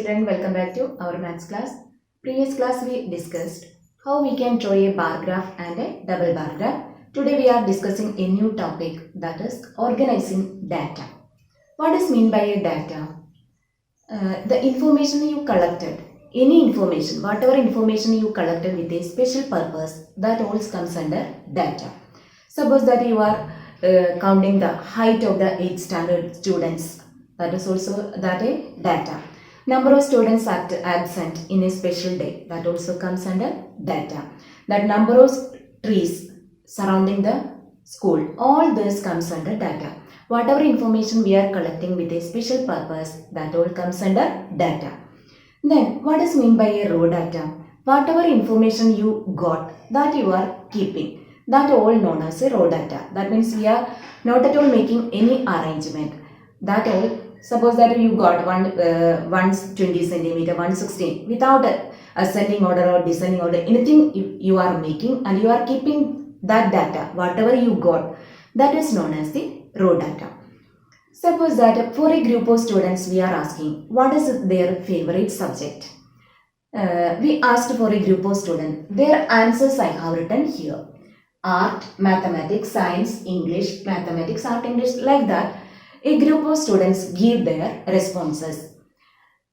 children, welcome back to our maths class. Previous class we discussed how we can draw a bar graph and a double bar graph. Today we are discussing a new topic, that is organizing data. What is mean by a data? The information you collected, any information, whatever information you collected with a special purpose, that all comes under data. Suppose that you are counting the height of the 8th standard students, that is also that a data. Number of students absent in a special day, that also comes under data. That number of trees surrounding the school, all this comes under data. Whatever information we are collecting with a special purpose, that all comes under data. Then what is mean by a raw data? Whatever information you got, that you are keeping, that all known as a raw data. That means we are not at all making any arrangement. That all, suppose that you got 120 centimeter, 116 without ascending order or descending order, anything you are making and you are keeping that data, whatever you got, that is known as the raw data. Suppose that for a group of students we are asking what is their favorite subject. We asked for a group of students. Their answers I have written here. Art, mathematics, science, English, mathematics, art, English, like that. A group of students give their responses.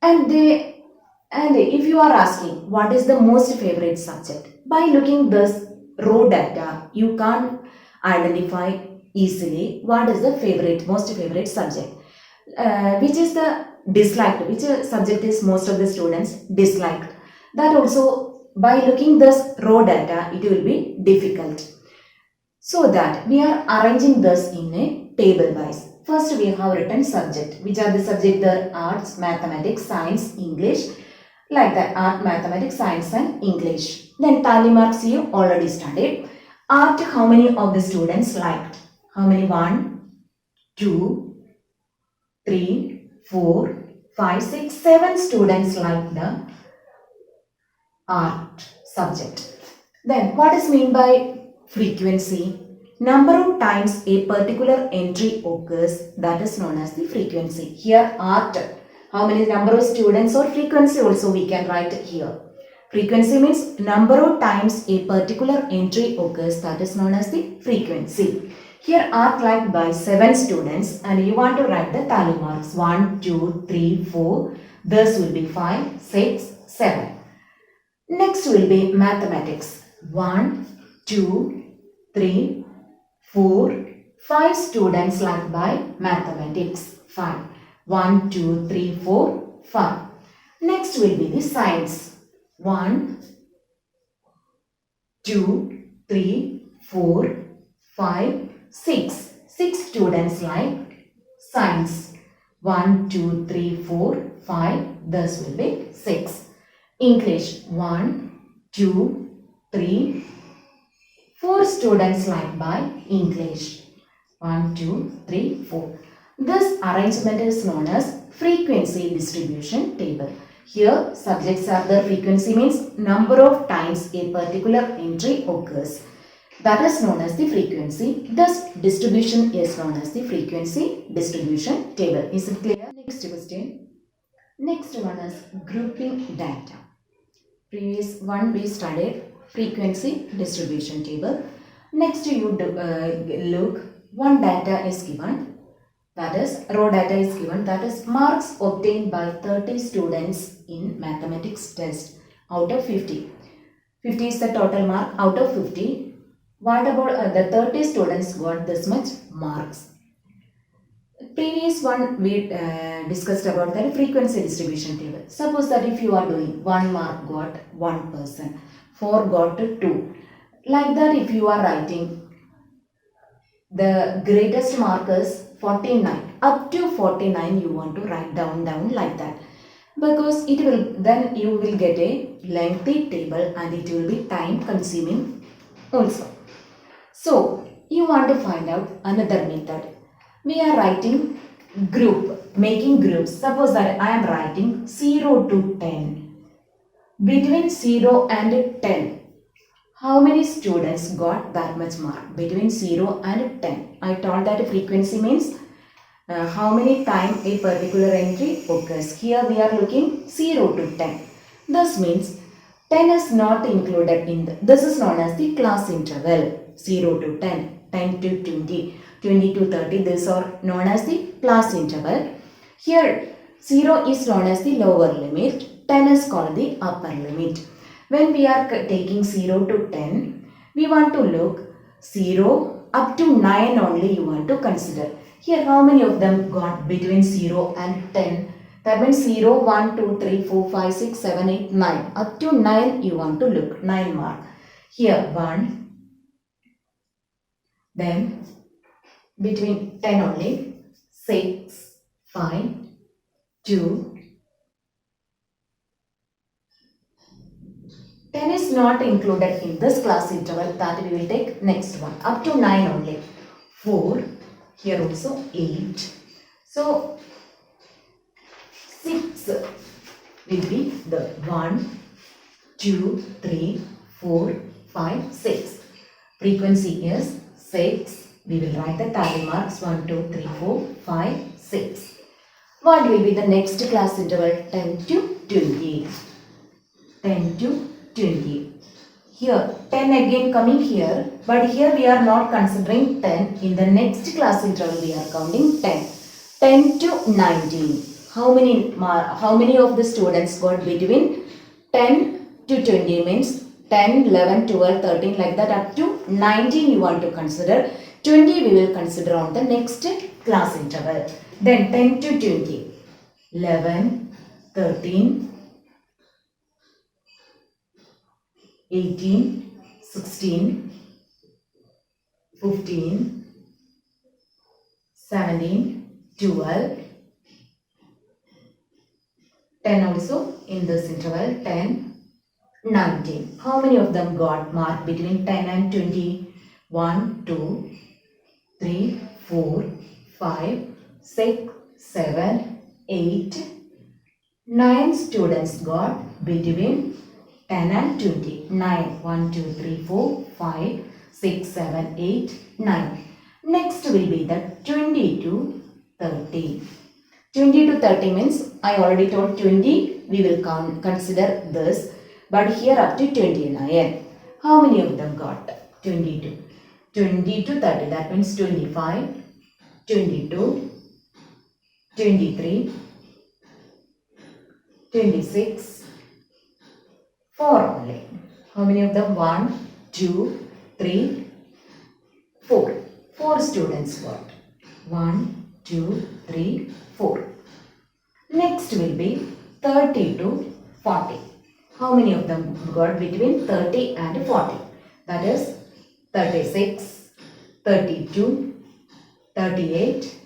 And if you are asking what is the most favorite subject, by looking this raw data, you can't identify easily what is the most favorite subject. Which is the disliked, which subject is most of the students disliked. That also, by looking this raw data, it will be difficult. So that we are arranging this in a table wise. First we have written subject, which are the subject there: arts, mathematics, science, English, like that. Art, mathematics, science and English. Then tally marks you already studied. Art, how many of the students liked? How many? 1, 2, 3, 4, 5, 6, 7 students liked the art subject. Then what is mean by frequency? Number of times a particular entry occurs, that is known as the frequency. Here art, how many number of students, or frequency also we can write here. Frequency means number of times a particular entry occurs, that is known as the frequency. Here art liked by 7 students and you want to write the tally marks. 1, 2, 3, 4. This will be 5, 6, 7. Next will be mathematics. 1, 2, 3, 4, 5 students liked by mathematics. 5. 1, 2, 3, 4, 5. Next will be the science. 1, 2, 3, 4, 5, 6. 6 students like science. 1, 2, 3, 4, 5. This will be 6. English. 1, 2, 3, 4 students liked by English. 1, 2, 3, 4. This arrangement is known as frequency distribution table. Here subjects are the frequency means number of times a particular entry occurs. That is known as the frequency. This distribution is known as the frequency distribution table. Is it clear? Next question. Next one is grouping data. Previous one we studied frequency distribution table. Next you look, one data is given, that is raw data is given, that is marks obtained by 30 students in mathematics test out of 50. 50 is the total mark out of 50. What about the 30 students got this much marks? Previous one we discussed about the frequency distribution table. Suppose that if you are doing 1 mark got 1 person, 4 got 2. Like that, if you are writing the greatest mark is 49, up to 49 you want to write down like that, because it will, then you will get a lengthy table and it will be time consuming also. So you want to find out another method. We are writing group, making groups. Suppose that I am writing 0 to 10. Between 0 and 10, how many students got that much mark? Between 0 and 10. I told that frequency means how many time a particular entry occurs. Here we are looking 0 to 10. This means 10 is not included in this is known as the class interval. 0 to 10, 10 to 20, 20 to 30, these are known as the class interval. Here 0 is known as the lower limit, 10 is called the upper limit. When we are taking 0 to 10, we want to look 0 up to 9 only you want to consider. Here how many of them got between 0 and 10? That means 0, 1, 2, 3, 4, 5, 6, 7, 8, 9. Up to 9 you want to look. 9 mark. Here 1. Then between 10 only. 6, 5, 2. 10 is not included in this class interval, that we will take next one. Up to 9 only. 4. Here also 8. So 6 will be the 1, 2, 3, 4, 5, 6. Frequency is 6. We will write the tally marks 1, 2, 3, 4, 5, 6. What will be the next class interval? 10 to 20. 10 to 20. Here 10 again coming here, but here we are not considering 10. In the next class interval we are counting 10. 10 to 19. How many of the students got between 10 to 20 means 10, 11, 12, 13 like that up to 19 you want to consider. 20 we will consider on the next class interval. Then 10 to 20. 11, 13, 18, 16, 15, 17, 12, 10 also in this interval, 10, 19. How many of them got marked between 10 and 20? 1, 2, 3, 4, 5, 6, 7, 8, 9 students got between 10 and 20. 9. 1, 2, 3, 4, 5, 6, 7, 8, 9. Next will be the 20 to 30. 20 to 30 means I already told 20 we will consider this, but here up to 29. How many of them got 22? 20 to 30, that means 25, 22, 23, 26, 4 only. How many of them? 1, 2, 3, 4. 4 students got. 1, 2, 3, 4. Next will be 30 to 40. How many of them got between 30 and 40? That is 36, 32, 38,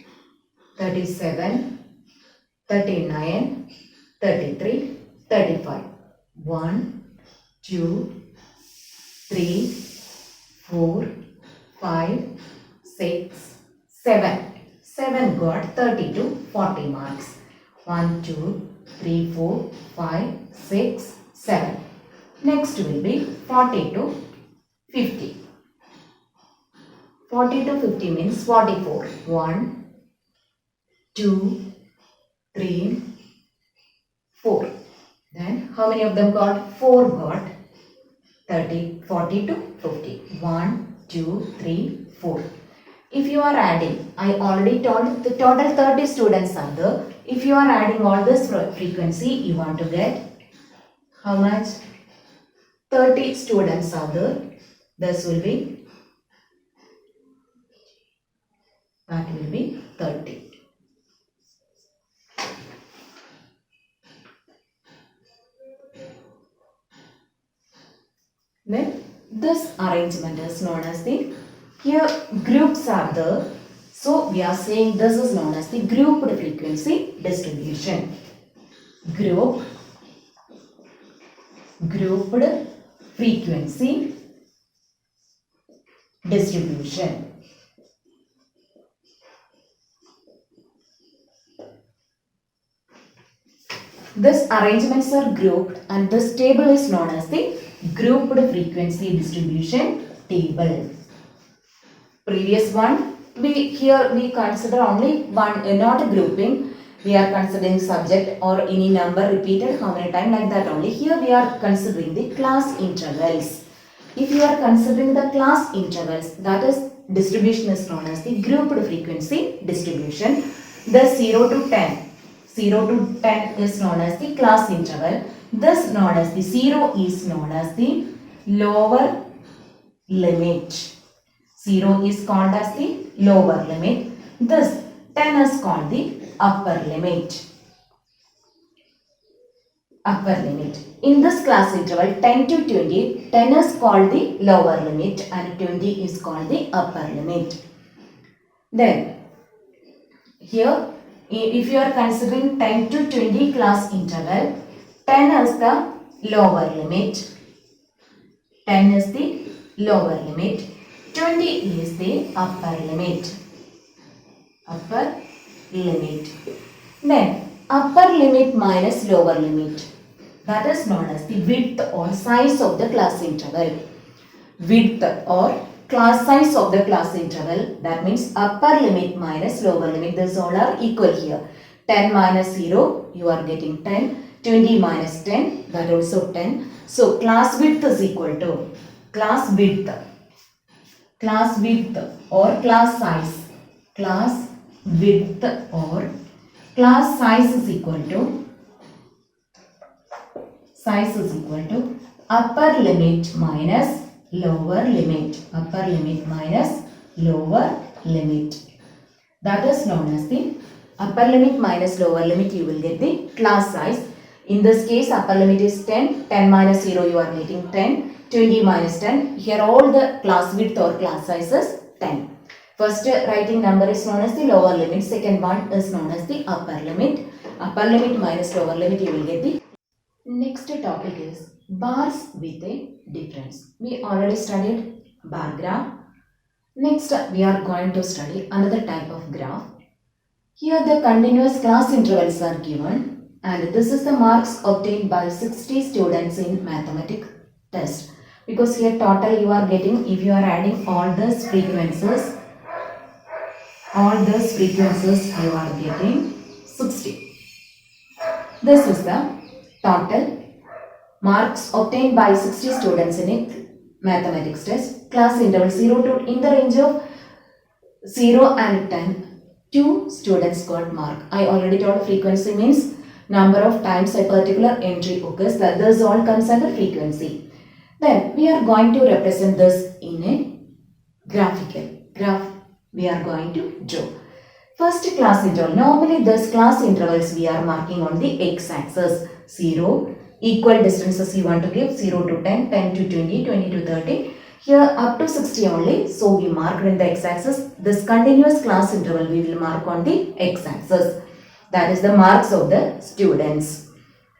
37, 39, 33, 35. 1, 2, 3, 4, 5, 6, 7. 7 got 30 to 40 marks. 1, 2, 3, 4, 5, 6, 7. Next will be 40 to 50. 40 to 50 means 44. 1, 2, 3, 4. Then how many of them got? 4 got 30, 40 to 50. 1, 2, 3, 4. If you are adding, I already told the total 30 students are there. If you are adding all this frequency, you want to get how much? 30 students are there. This will be, that will be 30. Then this arrangement is known as the, here groups are there. So we are saying this is known as the grouped frequency distribution. Grouped frequency distribution. These arrangements are grouped and this table is known as the grouped frequency distribution table. Previous one we consider only one, not a grouping. We are considering subject or any number repeated how many times, like that only. Here we are considering the class intervals. If you are considering the class intervals, that is distribution is known as the grouped frequency distribution. The 0 to 10. 0 to 10 is known as the class interval. This known as the 0 is known as the lower limit. 0 is called as the lower limit. This 10 is called the upper limit. Upper limit. In this class interval 10 to 20, 10 is called the lower limit and 20 is called the upper limit. Then here if you are considering 10 to 20 class interval, 10 is the lower limit. 10 is the lower limit. 20 is the upper limit. Upper limit. Then upper limit minus lower limit. That is known as the width or size of the class interval. Width or class size of the class interval. That means upper limit minus lower limit. These all are equal here. 10 minus 0, you are getting 10. 20 minus 10, that also 10. So class width is equal to class width or class size. Class width or class size is equal to upper limit minus lower limit. Upper limit minus lower limit. That is known as the upper limit minus lower limit. You will get the class size. In this case, upper limit is 10. 10 minus 0, you are getting 10. 20 minus 10. Here all the class width or class size is 10. First writing number is known as the lower limit. Second one is known as the upper limit. Upper limit minus lower limit, you will get the. Next topic is bars with a difference. We already studied bar graph. Next we are going to study another type of graph. Here the continuous class intervals are given and this is the marks obtained by 60 students in mathematics test. Because here total you are getting, if you are adding all these frequencies you are getting 60. This is the total marks obtained by 60 students in a mathematics test. Class interval 0 to, in the range of 0 and 10, 2 students got mark. I already told frequency means number of times a particular entry occurs. That this all comes under frequency. Then we are going to represent this in a graphical graph. We are going to draw. First class interval. Normally this class intervals we are marking on the x-axis. 0, equal distances you want to give, 0 to 10, 10 to 20, 20 to 30. Here up to 60 only. So we marked in the x-axis. This continuous class interval we will mark on the x-axis. That is the marks of the students.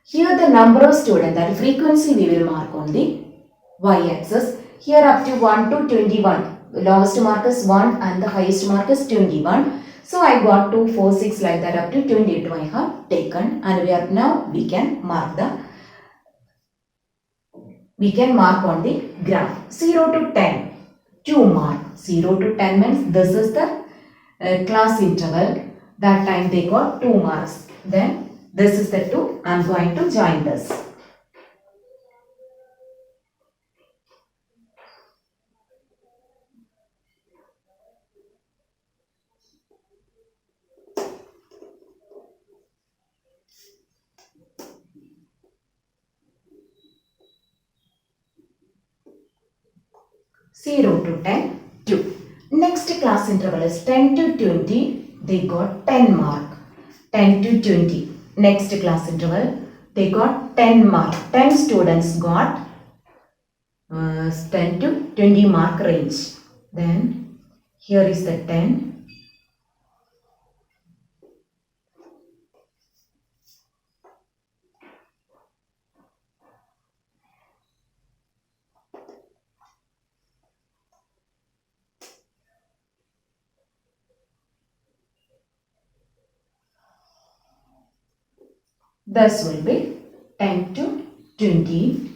Here the number of students, that frequency we will mark on the y-axis. Here up to 1 to 21. The lowest mark is 1 and the highest mark is 21. So I got 2, 4, 6 like that up to 22 I have taken and we can mark on the graph. 0 to 10, 2 mark. 0 to 10 means this is the class interval. That time they got 2 marks. Then this is the 2. I am going to join this. Zero to 10, 2. Next class interval is 10 to 20. They got 10 mark. 10 to 20. Next class interval, they got 10 mark. 10 students got 10 to 20 mark range. Then here is the 10. This will be 10 to 20.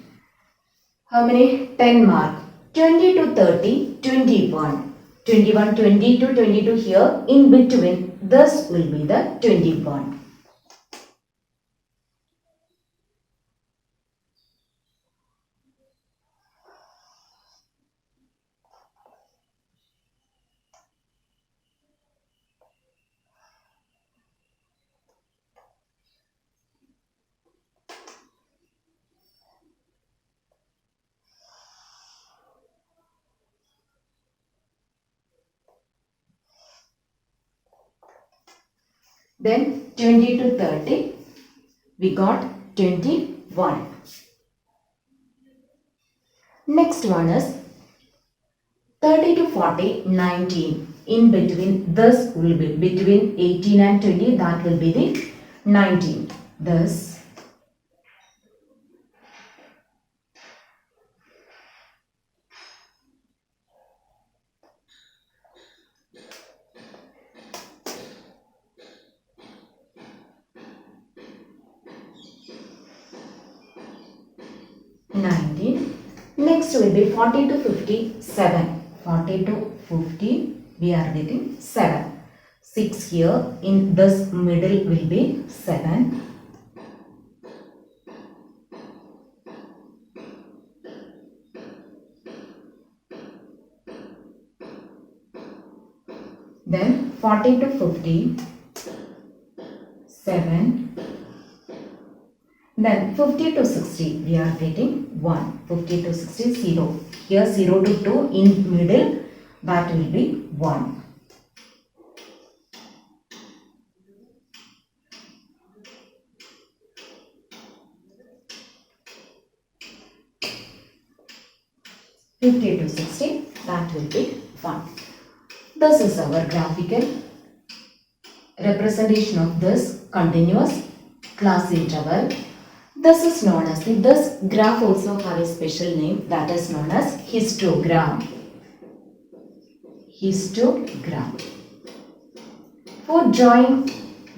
How many? 10 mark. 20 to 30, 21. 21, 22, 22 here. In between, this will be the 21. Then 20 to 30, we got 21. Next one is 30 to 40, 19. In between, this will be between 18 and 20, that will be the 19. Thus, next will be 40 to 57. 40 to 50, we are getting 7. 6 here, in this middle will be 7. Then 40 to 50, 7. Then 50 to 60, we are getting 1. 50 to 60, 0. Here 0 to 2, in middle, that will be 1. (50 to 60), that will be 1. This is our graphical representation of this continuous class interval. This is known as this graph also have a special name, that is known as histogram. Histogram. For drawing,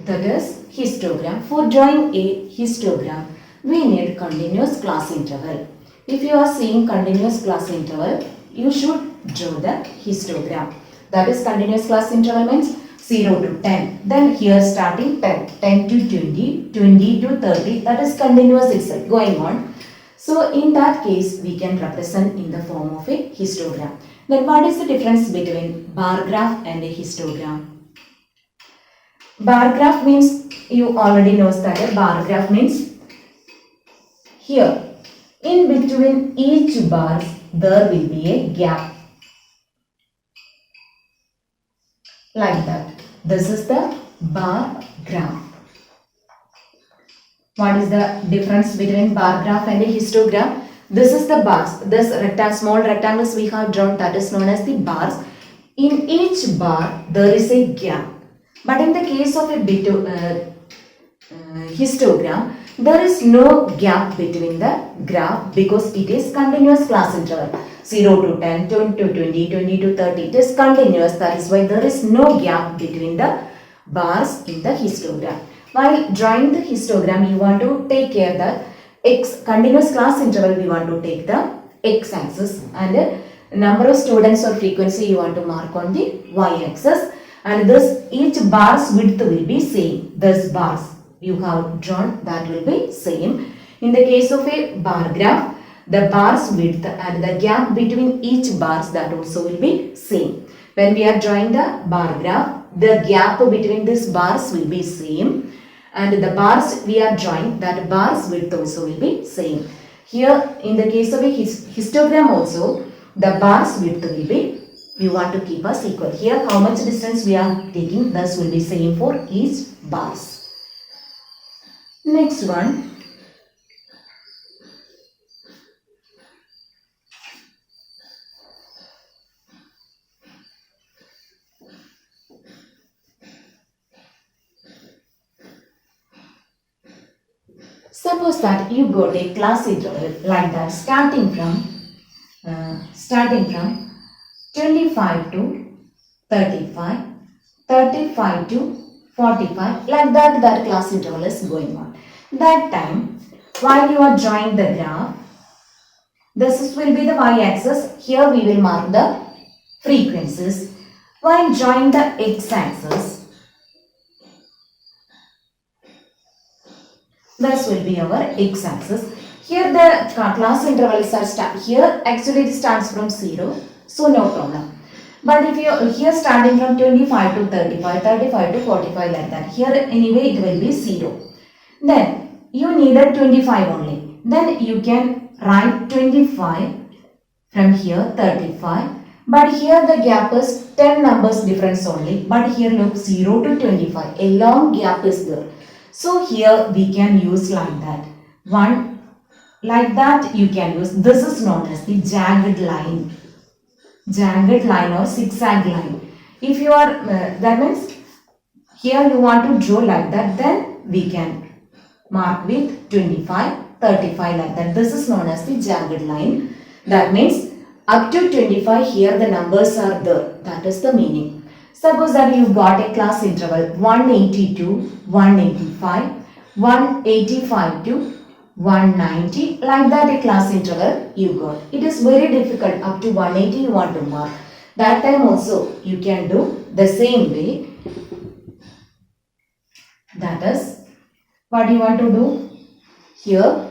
that is histogram. For drawing a histogram, we need continuous class interval. If you are seeing continuous class interval, you should draw the histogram. That is continuous class interval means 0 to 10. Then here starting 10. 10 to 20. 20 to 30. That is continuous itself going on. So in that case, we can represent in the form of a histogram. Then what is the difference between bar graph and a histogram? Bar graph means, you already know that a bar graph means here in between each bars there will be a gap. Like that. This is the bar graph. What is the difference between bar graph and a histogram? This is the bars. This small rectangles we have drawn, that is known as the bars. In each bar there is a gap. But in the case of a histogram, there is no gap between the graph because it is continuous class interval. 0 to 10, 10 to 20, 20 to 30. It is continuous. That is why there is no gap between the bars in the histogram. While drawing the histogram, you want to take care that continuous class interval, we want to take the x-axis, and number of students or frequency you want to mark on the y-axis, and this each bar's width will be same. This bars you have drawn, that will be same. In the case of a bar graph, the bar's width and the gap between each bars, that also will be same. When we are drawing the bar graph, the gap between these bars will be same, and the bars we are drawing, that bar's width also will be same. Here in the case of a histogram also, the bar's width will be, we want to keep us equal. Here how much distance we are taking, this will be same for each bars. Next one. Suppose that you got a class interval like that, starting from 25 to 35, 35 to 45, like that class interval is going on. That time, while you are drawing the graph, this will be the y-axis. Here we will mark the frequencies. While drawing the x-axis, this will be our x-axis. Here the class intervals are here actually it starts from 0, so no problem. But if you here starting from 25 to 35, 35 to 45 like that, here anyway it will be 0. Then you needed 25 only. Then you can write 25 from here 35. But here the gap is 10 numbers difference only. But here look 0 to 25. A long gap is there. So here we can use like that. One like that you can use. This is known as the jagged line. Jagged line or zigzag line. If you are, that means here you want to draw like that, then we can mark with 25, 35 like that. This is known as the jagged line. That means up to 25 here the numbers are there. That is the meaning. Suppose that you got a class interval 180 to 185, 185 to 190, like that a class interval you got. It is very difficult up to 180 you want to mark. That time also you can do the same way. That is what you want to do here.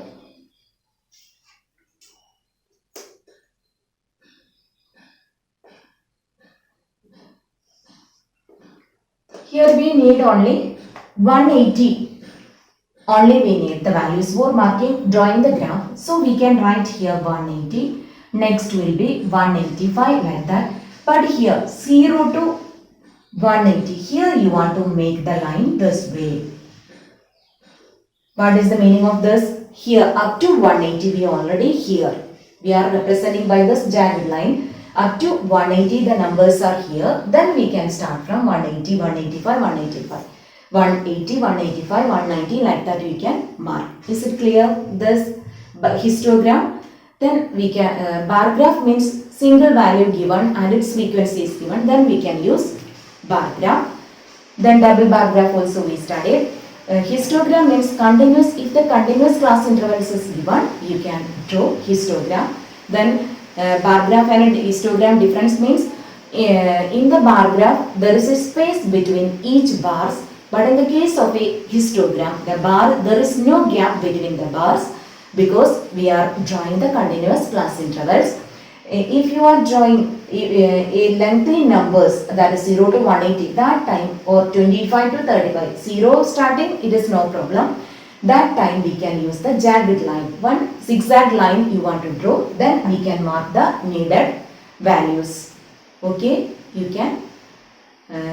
Here we need only 180. Only we need the values for marking, drawing the graph. So we can write here 180. Next will be 185 like that. But here 0 to 180. Here you want to make the line this way. What is the meaning of this? Here up to 180 we already here. We are representing by this jagged line. Up to 180 the numbers are here. Then we can start from 180, 185, 185. 180, 185, 190 like that we can mark. Is it clear? This histogram. Then we can, bar graph means single value given and its frequency is given. Then we can use bar graph. Then double bar graph also we studied. Histogram means continuous. If the continuous class intervals is given, you can draw histogram. Then bar graph and histogram difference means in the bar graph there is a space between each bars. But in the case of a histogram, the bar, there is no gap between the bars because we are drawing the continuous class intervals. If you are drawing a lengthy numbers, that is 0 to 180, that time, or 25 to 35, 0 starting, it is no problem. That time we can use the jagged line. One zigzag line you want to draw, then we can mark the needed values. Okay, you can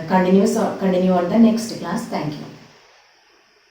continue on the next class. Thank you.